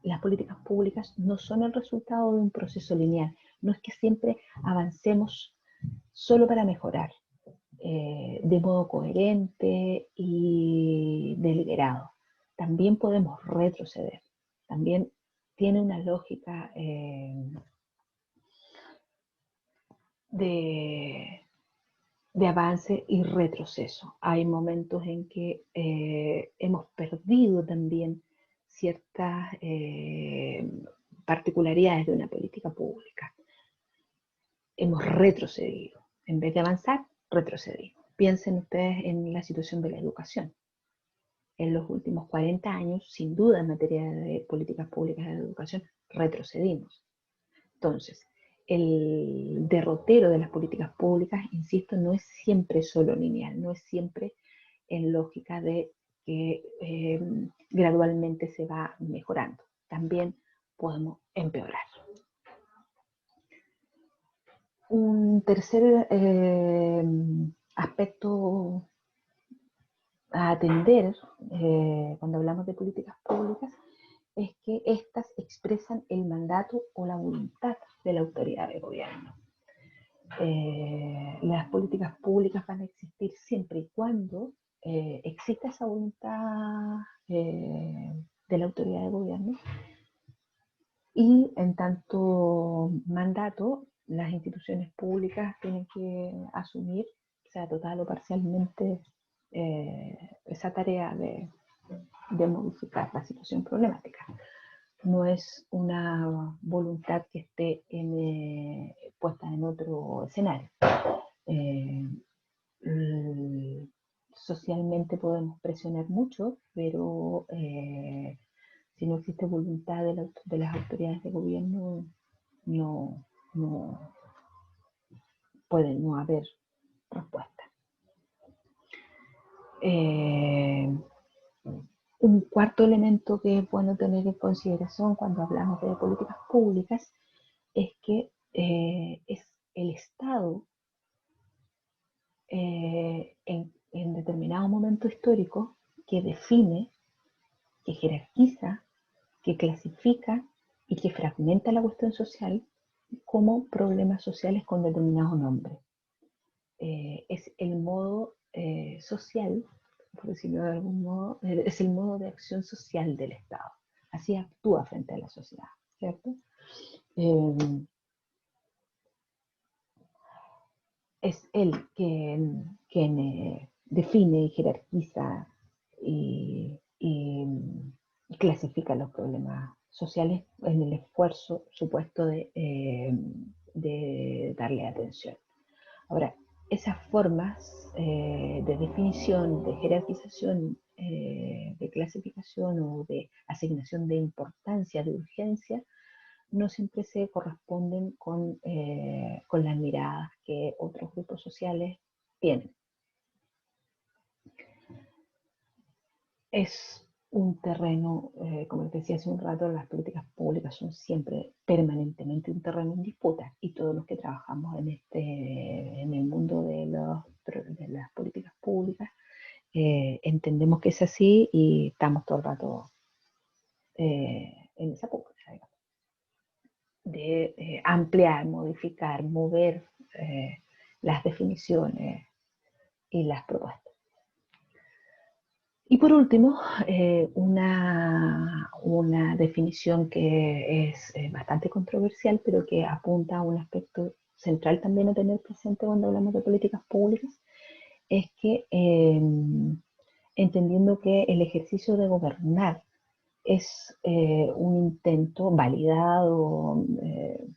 las políticas públicas públicas no son el resultado de un proceso lineal. No es que siempre avancemos solo para mejorar, de modo coherente y deliberado. También podemos retroceder. También tiene una lógica de avance y retroceso. Hay momentos en que hemos perdido también ciertas particularidades de una política pública. Hemos retrocedido. En vez de avanzar, retrocedimos. Piensen ustedes en la situación de la educación. En los últimos 40 años, sin duda, en materia de políticas públicas de educación, retrocedimos. Entonces, el derrotero de las políticas públicas, insisto, no es siempre solo lineal, no es siempre en lógica de que gradualmente se va mejorando. También podemos empeorar. Un tercer aspecto a atender cuando hablamos de políticas públicas es que éstas expresan el mandato o la voluntad de la autoridad de gobierno. Las políticas públicas van a existir siempre y cuando exista esa voluntad de la autoridad de gobierno, y en tanto mandato, las instituciones públicas tienen que asumir, sea total o parcialmente, esa tarea de modificar la situación problemática. No es una voluntad que esté puesta en otro escenario. Socialmente podemos presionar mucho, pero si no existe voluntad de las autoridades de gobierno, no puede no haber respuesta. Un cuarto elemento que es bueno tener en consideración cuando hablamos de políticas públicas es que es el Estado en determinado momento histórico que define, que jerarquiza, que clasifica y que fragmenta la cuestión social como problemas sociales con determinado nombre. Es el modo social, por decirlo de algún modo, es el modo de acción social del Estado. Así actúa frente a la sociedad, ¿cierto? Es él quien define y jerarquiza y clasifica los problemas sociales en el esfuerzo supuesto de darle atención. Ahora, esas formas de definición, de jerarquización, de clasificación o de asignación de importancia, de urgencia, no siempre se corresponden con las miradas que otros grupos sociales tienen. Es un terreno, como les decía hace un rato, las políticas públicas son siempre permanentemente un terreno en disputa, y todos los que trabajamos en el mundo de las políticas públicas entendemos que es así y estamos todo el rato en esa pugna, digamos, de ampliar, modificar, mover las definiciones y las propuestas. Y por último, una definición que es bastante controversial, pero que apunta a un aspecto central también a tener presente cuando hablamos de políticas públicas, es que entendiendo que el ejercicio de gobernar es un intento validado,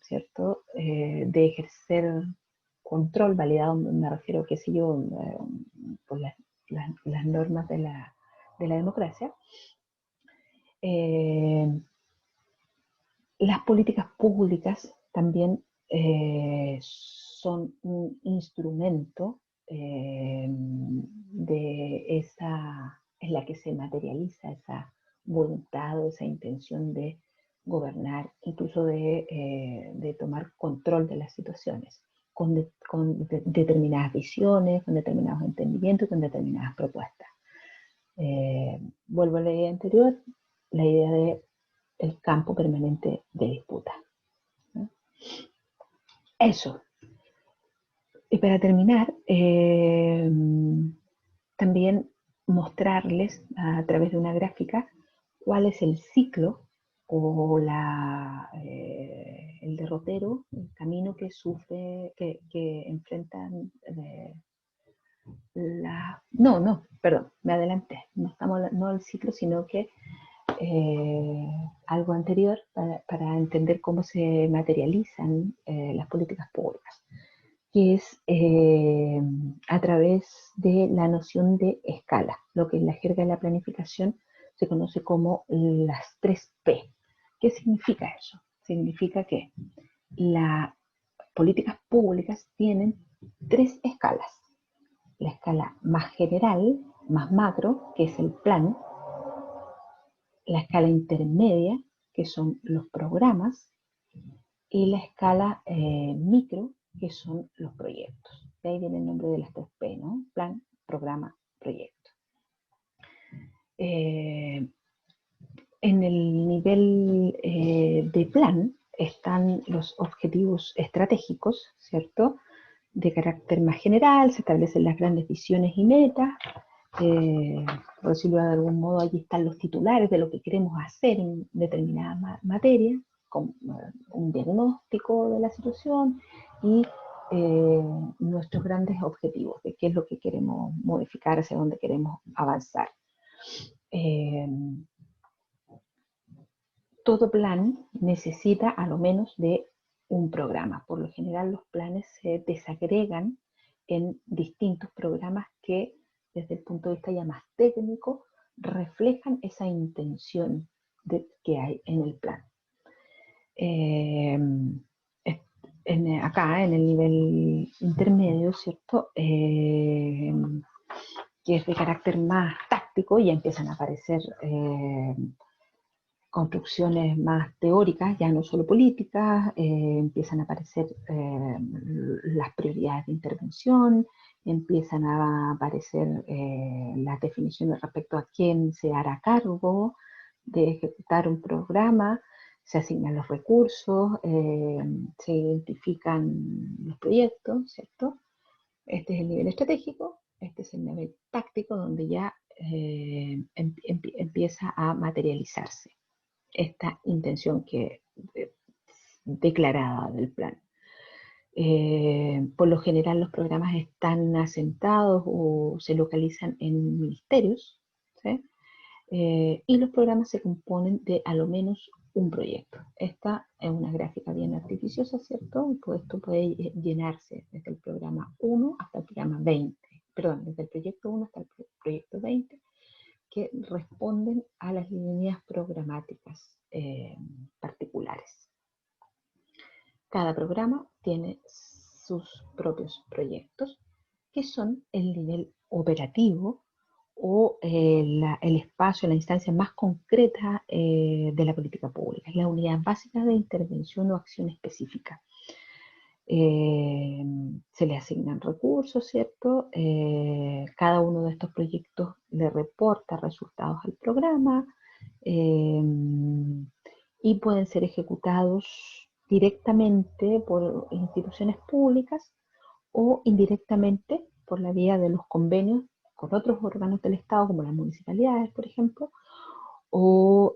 ¿cierto?, de ejercer control, validado, me refiero, qué sé yo, por las normas de la democracia. Las políticas públicas también son un instrumento en la que se materializa esa voluntad o esa intención de gobernar, incluso de tomar control de las situaciones, con determinadas visiones, con determinados entendimientos, con determinadas propuestas. Vuelvo a la idea anterior, la idea de el campo permanente de disputa. ¿No? Eso. Y para terminar, también mostrarles a través de una gráfica cuál es el ciclo o el derrotero, el camino que sufre, que enfrentan perdón, me adelanté, no el ciclo, sino que algo anterior para entender cómo se materializan las políticas públicas, que es a través de la noción de escala, lo que en la jerga de la planificación se conoce como las 3P. ¿Qué significa eso? Significa que las políticas públicas tienen 3 escalas. La escala más general, más macro, que es el plan, la escala intermedia, que son los programas, y la escala micro, que son los proyectos. De ahí viene el nombre de las 3P, ¿no? Plan, programa, proyecto. En el nivel de plan están los objetivos estratégicos, ¿cierto? De carácter más general, se establecen las grandes visiones y metas. Por decirlo de algún modo, allí están los titulares de lo que queremos hacer en determinada materia, con un diagnóstico de la situación y nuestros grandes objetivos, de qué es lo que queremos modificar, hacia dónde queremos avanzar. Todo plan necesita a lo menos de un programa. Por lo general los planes se desagregan en distintos programas que desde el punto de vista ya más técnico reflejan esa intención que hay en el plan. Acá en el nivel intermedio, ¿cierto? Que es de carácter más táctico, ya empiezan a aparecer construcciones más teóricas, ya no solo políticas, empiezan a aparecer las prioridades de intervención, empiezan a aparecer las definiciones respecto a quién se hará cargo de ejecutar un programa, se asignan los recursos, se identifican los proyectos, ¿cierto? Este es el nivel estratégico, este es el nivel táctico donde ya empieza a materializarse esta intención que declarada del plan. Por lo general los programas están asentados o se localizan en ministerios, ¿sí? Y los programas se componen de a lo menos un proyecto. Esta es una gráfica bien artificiosa, ¿cierto? Pues esto puede llenarse desde el programa 1 hasta el programa 20, perdón, desde el proyecto 1 hasta el proyecto 20, que responden a las líneas programáticas particulares. Cada programa tiene sus propios proyectos, que son el nivel operativo o el espacio, la instancia más concreta de la política pública. Es la unidad básica de intervención o acción específica. Se le asignan recursos, ¿cierto? Cada uno de estos proyectos le reporta resultados al programa y pueden ser ejecutados directamente por instituciones públicas o indirectamente por la vía de los convenios con otros órganos del Estado, como las municipalidades, por ejemplo, o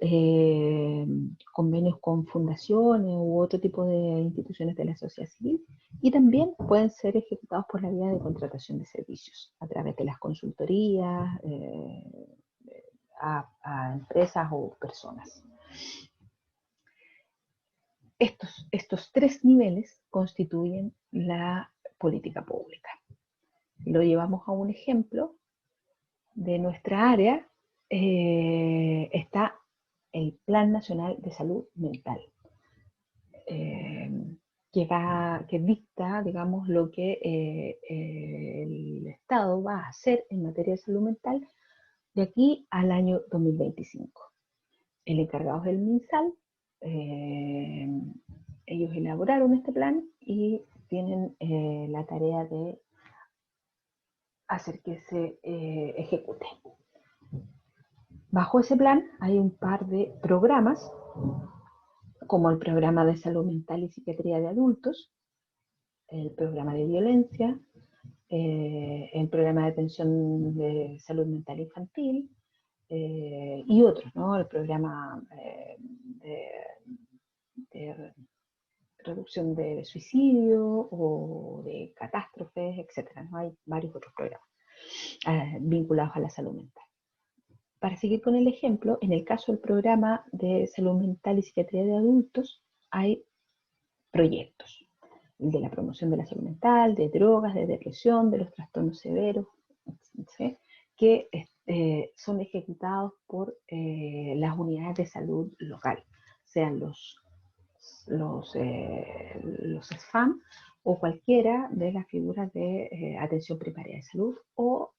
convenios con fundaciones u otro tipo de instituciones de la sociedad civil, y también pueden ser ejecutados por la vía de contratación de servicios, a través de las consultorías a empresas o personas. Estos 3 niveles constituyen la política pública. Si lo llevamos a un ejemplo de nuestra área, está el Plan Nacional de Salud Mental, que dicta, digamos, lo que el Estado va a hacer en materia de salud mental de aquí al año 2025. El encargado es el MinSal, ellos elaboraron este plan y tienen la tarea de hacer que se ejecute. Bajo ese plan hay un par de programas como el programa de salud mental y psiquiatría de adultos, el programa de violencia, el programa de atención de salud mental infantil, y otros, ¿no? El programa de reducción de suicidio o de catástrofes, etcétera, ¿no? Hay varios otros programas vinculados a la salud mental. Para seguir con el ejemplo, en el caso del programa de salud mental y psiquiatría de adultos, hay proyectos de la promoción de la salud mental, de drogas, de depresión, de los trastornos severos, ¿sí? Que son ejecutados por las unidades de salud local, sean los SFAM o cualquiera de las figuras de atención primaria de salud o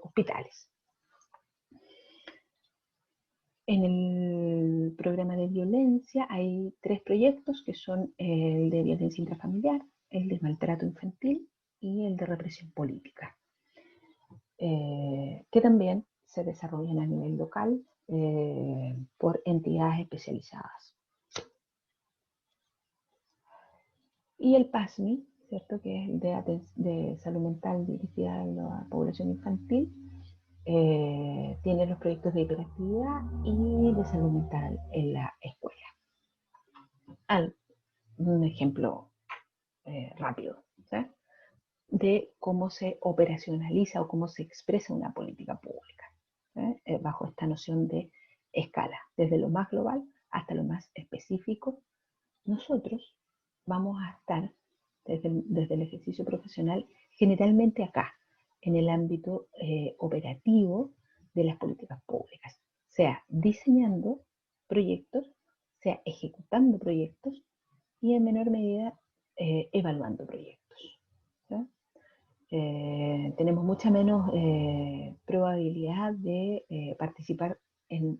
hospitales. En el programa de violencia hay 3 proyectos que son el de violencia intrafamiliar, el de maltrato infantil y el de represión política, que también se desarrollan a nivel local por entidades especializadas. Y el PASMI, ¿cierto? Que es el de salud mental dirigida a la población infantil, tiene los proyectos de hiperactividad y de salud mental en la escuela. Un ejemplo rápido, ¿sí? De cómo se operacionaliza o cómo se expresa una política pública, bajo esta noción de escala, desde lo más global hasta lo más específico. Nosotros vamos a estar desde el ejercicio profesional generalmente acá, en el ámbito operativo de las políticas públicas, sea diseñando proyectos, sea ejecutando proyectos y en menor medida evaluando proyectos, ¿sí? Tenemos mucha menos probabilidad de participar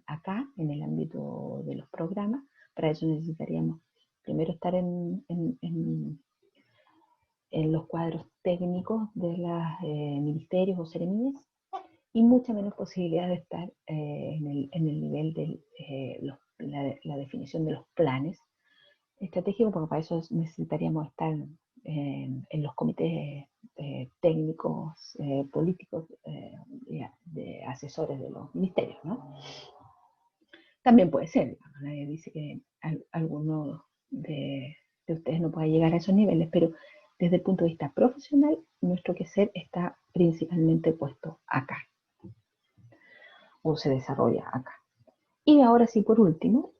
acá, en el ámbito de los programas. Para eso necesitaríamos primero estar en los cuadros técnicos de los ministerios o seremías y mucha menos posibilidad de estar en el nivel de la definición de los planes estratégicos, porque para eso necesitaríamos estar en los comités técnicos, políticos, de asesores de los ministerios, ¿no? También puede ser, nadie dice que alguno de ustedes no pueda llegar a esos niveles, pero desde el punto de vista profesional, nuestro quehacer está principalmente puesto acá, o se desarrolla acá. Y ahora sí, por último,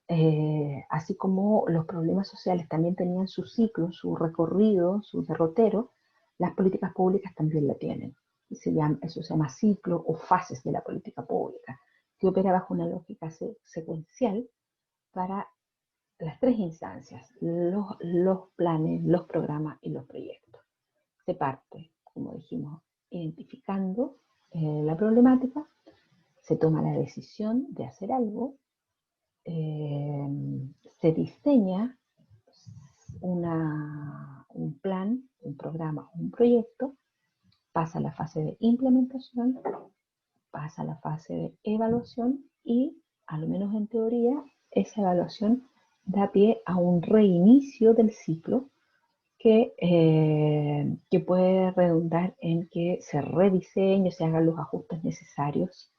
así como los problemas sociales también tenían su ciclo, su recorrido, su derrotero, las políticas públicas también lo tienen. Eso se llama ciclo o fases de la política pública, que opera bajo una lógica secuencial para las 3 instancias, los planes, los programas y los proyectos. Se parte, como dijimos, identificando la problemática, se toma la decisión de hacer algo, se diseña un plan, un programa, un proyecto, pasa a la fase de implementación, pasa a la fase de evaluación y, al menos en teoría, esa evaluación da pie a un reinicio del ciclo que puede redundar en que se rediseñe, se hagan los ajustes necesarios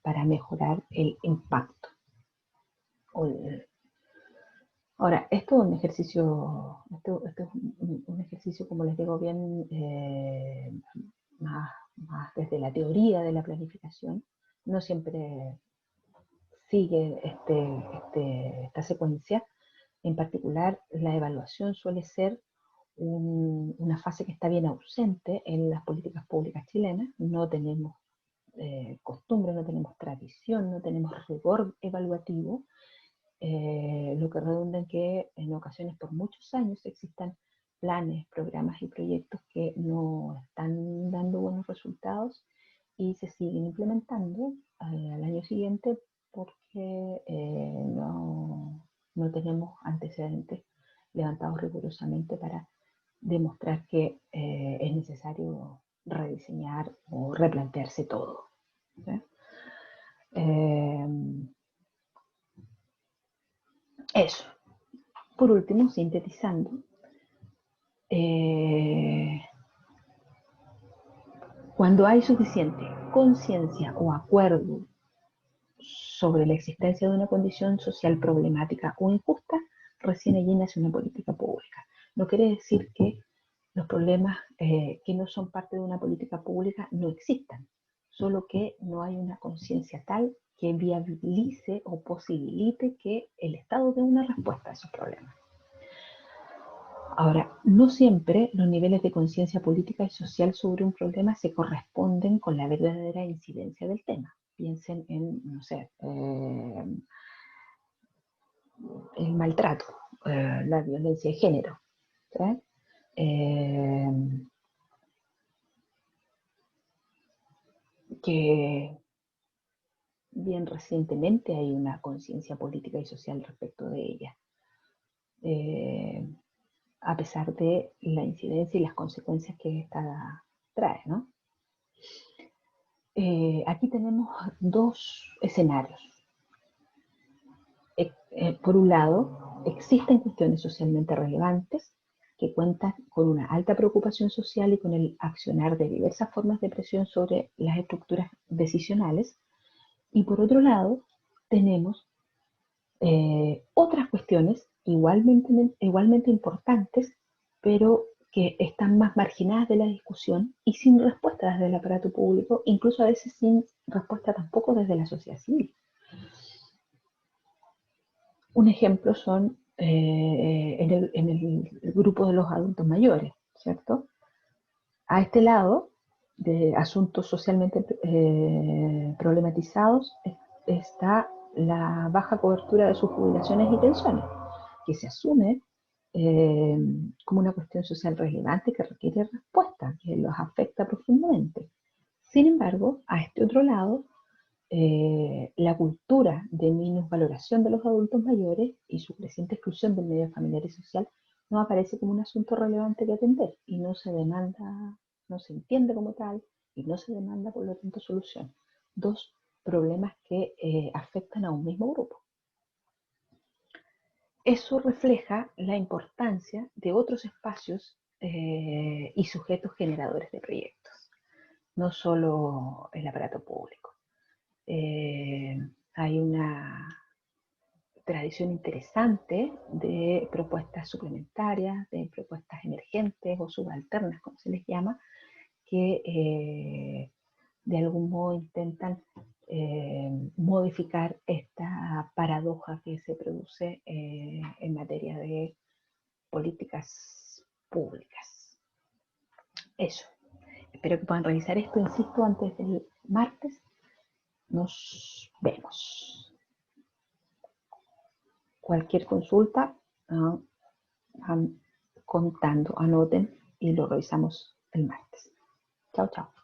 para mejorar el impacto. Ahora, esto es un ejercicio, como les digo, bien más desde la teoría de la planificación. No siempre sigue esta secuencia. En particular, la evaluación suele ser una fase que está bien ausente en las políticas públicas chilenas. No tenemos costumbre, no tenemos tradición, no tenemos rigor evaluativo, lo que redunda en que en ocasiones por muchos años existan planes, programas y proyectos que no están dando buenos resultados y se siguen implementando al año siguiente porque no tenemos antecedentes levantados rigurosamente para demostrar que es necesario rediseñar o replantearse todo, ¿sí? Eso. Por último, sintetizando, cuando hay suficiente conciencia o acuerdo sobre la existencia de una condición social problemática o injusta, recién allí nace una política pública. No quiere decir que los problemas que no son parte de una política pública no existan, solo que no hay una conciencia tal que viabilice o posibilite que el Estado dé una respuesta a esos problemas. Ahora, no siempre los niveles de conciencia política y social sobre un problema se corresponden con la verdadera incidencia del tema. Piensen en, no sé, el maltrato, la violencia de género. ¿Sí? Eh, que bien recientemente hay una conciencia política y social respecto de ella, eh, a pesar de la incidencia y las consecuencias que esta trae, ¿no? Aquí tenemos dos escenarios. Por un lado, existen cuestiones socialmente relevantes que cuentan con una alta preocupación social y con el accionar de diversas formas de presión sobre las estructuras decisionales. Y por otro lado, tenemos otras cuestiones igualmente importantes, pero que están más marginadas de la discusión y sin respuesta desde el aparato público, incluso a veces sin respuesta tampoco desde la sociedad civil. Un ejemplo son en el grupo de los adultos mayores, ¿cierto? A este lado de asuntos socialmente problematizados está la baja cobertura de sus jubilaciones y pensiones, que se asume eh, como una cuestión social relevante que requiere respuesta, que los afecta profundamente. Sin embargo, a este otro lado, la cultura de minusvaloración de los adultos mayores y su creciente exclusión del medio familiar y social no aparece como un asunto relevante que atender y no se demanda, no se entiende como tal y no se demanda por lo tanto solución. Dos problemas que afectan a un mismo grupo. Eso refleja la importancia de otros espacios y sujetos generadores de proyectos, no solo el aparato público. Hay una tradición interesante de propuestas suplementarias, de propuestas emergentes o subalternas, como se les llama, que de algún modo intentan modificar esta paradoja que se produce en materia de políticas públicas. Eso. Espero que puedan revisar esto, insisto, antes del martes. Nos vemos. Cualquier consulta, contando, anoten y lo revisamos el martes. Chao, chao.